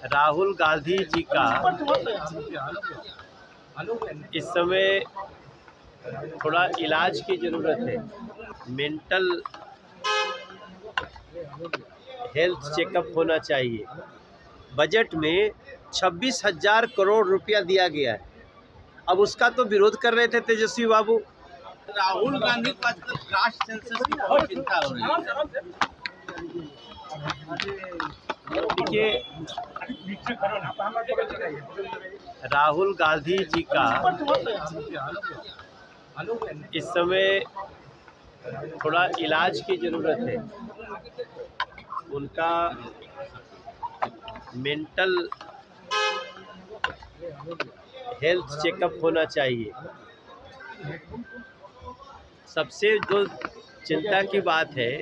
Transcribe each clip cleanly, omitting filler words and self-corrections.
राहुल गांधी जी का इस समय थोड़ा इलाज की ज़रूरत है। मेंटल हेल्थ चेकअप होना चाहिए। बजट में 26,000 करोड़ रुपया दिया गया है। अब उसका तो विरोध कर रहे थे तेजस्वी बाबू। राहुल गांधी को आजकल कास्ट सेंसस की बहुत चिंता हो रही है। देखिए, राहुल गांधी जी का इस समय थोड़ा इलाज की ज़रूरत है। उनका मेंटल हेल्थ चेकअप होना चाहिए। सबसे जो चिंता की बात है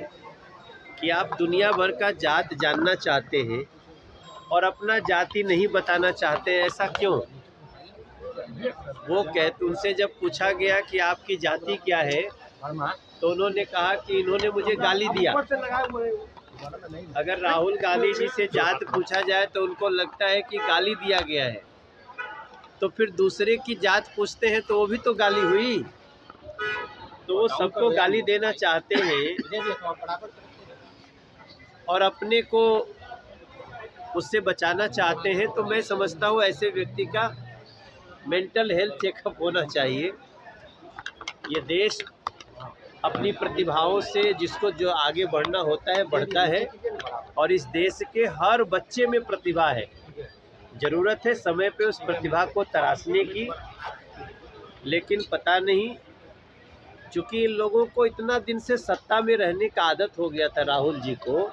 कि आप दुनिया भर का जात जानना चाहते हैं और अपना जाति नहीं बताना चाहते। ऐसा क्यों? वो कहते, उनसे जब पूछा गया कि आपकी जाति क्या है, तो उन्होंने कहा कि इन्होंने मुझे गाली दिया। अगर राहुल गांधी जी से जात पूछा जाए तो उनको लगता है कि गाली दिया गया है, तो फिर दूसरे की जात पूछते हैं तो वो भी तो गाली हुई। तो वो सबको गाली देना चाहते हैं और अपने को उससे बचाना चाहते हैं। तो मैं समझता हूँ ऐसे व्यक्ति का मेंटल हेल्थ चेकअप होना चाहिए। ये देश अपनी प्रतिभाओं से जिसको जो आगे बढ़ना होता है बढ़ता है, और इस देश के हर बच्चे में प्रतिभा है। ज़रूरत है समय पे उस प्रतिभा को तराशने की। लेकिन पता नहीं, चूँकि इन लोगों को इतना दिन से सत्ता में रहने का आदत हो गया था राहुल जी को,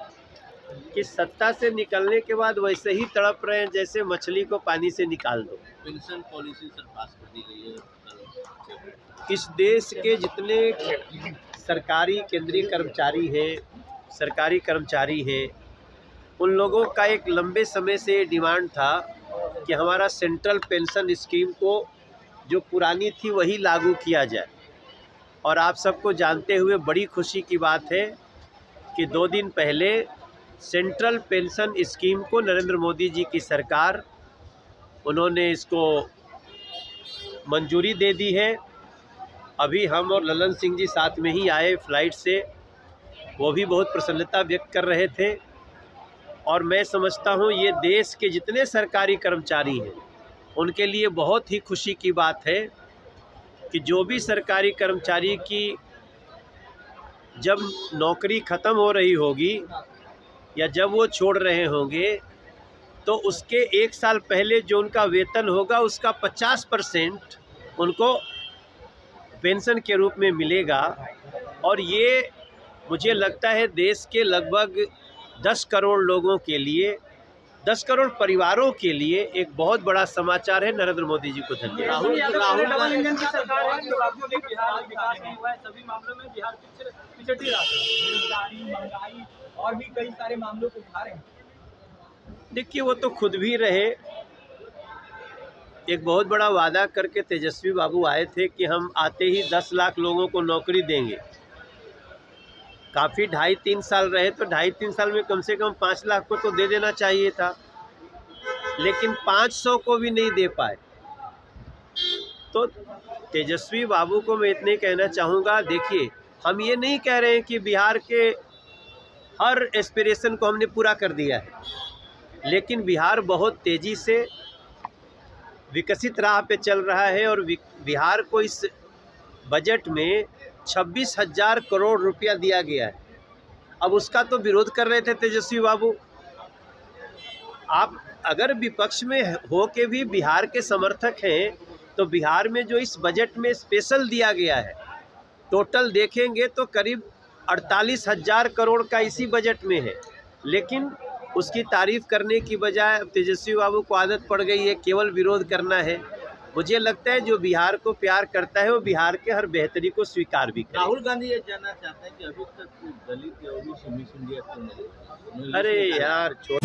कि सत्ता से निकलने के बाद वैसे ही तड़प रहे हैं जैसे मछली को पानी से निकाल दो। पेंशन पॉलिसी सर पास कर दी गई है। इस देश के जितने सरकारी केंद्रीय कर्मचारी हैं, उन लोगों का एक लंबे समय से डिमांड था कि हमारा सेंट्रल पेंशन स्कीम को जो पुरानी थी वही लागू किया जाए। और आप सबको जानते हुए बड़ी खुशी की बात है कि 2 दिन पहले सेंट्रल पेंशन स्कीम को नरेंद्र मोदी जी की सरकार, उन्होंने इसको मंजूरी दे दी है। अभी हम और ललन सिंह जी साथ में ही आए फ्लाइट से, वो भी बहुत प्रसन्नता व्यक्त कर रहे थे। और मैं समझता हूँ ये देश के जितने सरकारी कर्मचारी हैं उनके लिए बहुत ही खुशी की बात है कि जो भी सरकारी कर्मचारी की जब नौकरी ख़त्म हो रही होगी या जब वो छोड़ रहे होंगे, तो उसके 1 साल पहले जो उनका वेतन होगा उसका 50% उनको पेंशन के रूप में मिलेगा। और ये मुझे लगता है देश के लगभग 10 करोड़ लोगों के लिए, 10 करोड़ परिवारों के लिए एक बहुत बड़ा समाचार है। नरेंद्र मोदी जी को धन्यवाद। राहुल इंजन की सरकार है, जो राज्यों में बिहार विकास नहीं हुआ है, सभी मामलों में बिहार पिछड़ी रहा है। बेरोजगारी, महंगाई और भी कई सारे मामलों को उठा रहे हैं। देखिए, वो तो खुद भी रहे। एक बहुत बड़ा वादा करके तेजस्वी बाबू आए थे कि हम आते ही 10 लाख लोगों को नौकरी देंगे। काफ़ी 2.5-3 साल रहे, तो 2.5-3 साल में कम से कम 5 लाख को तो दे देना चाहिए था, लेकिन 500 को भी नहीं दे पाए। तो तेजस्वी बाबू को मैं इतने कहना चाहूँगा, देखिए, हम ये नहीं कह रहे हैं कि बिहार के हर एस्पिरेशन को हमने पूरा कर दिया है, लेकिन बिहार बहुत तेज़ी से विकसित राह पे चल रहा है। और बिहार को इस बजट में 26,000 करोड़ रुपया दिया गया है। अब उसका तो विरोध कर रहे थे तेजस्वी बाबू। आप अगर विपक्ष में हो के भी बिहार के समर्थक हैं, तो बिहार में जो इस बजट में स्पेशल दिया गया है, टोटल देखेंगे तो करीब 48,000 करोड़ का इसी बजट में है। लेकिन उसकी तारीफ़ करने की बजाय तेजस्वी बाबू को आदत पड़ गई है केवल विरोध करना है। मुझे लगता है जो बिहार को प्यार करता है वो बिहार के हर बेहतरी को स्वीकार भी करे। राहुल गांधी ये जानना चाहते हैं कि अभी तक दलित या ओबीसी मिस इंडिया क्यों नहीं? अरे यार, छोड़।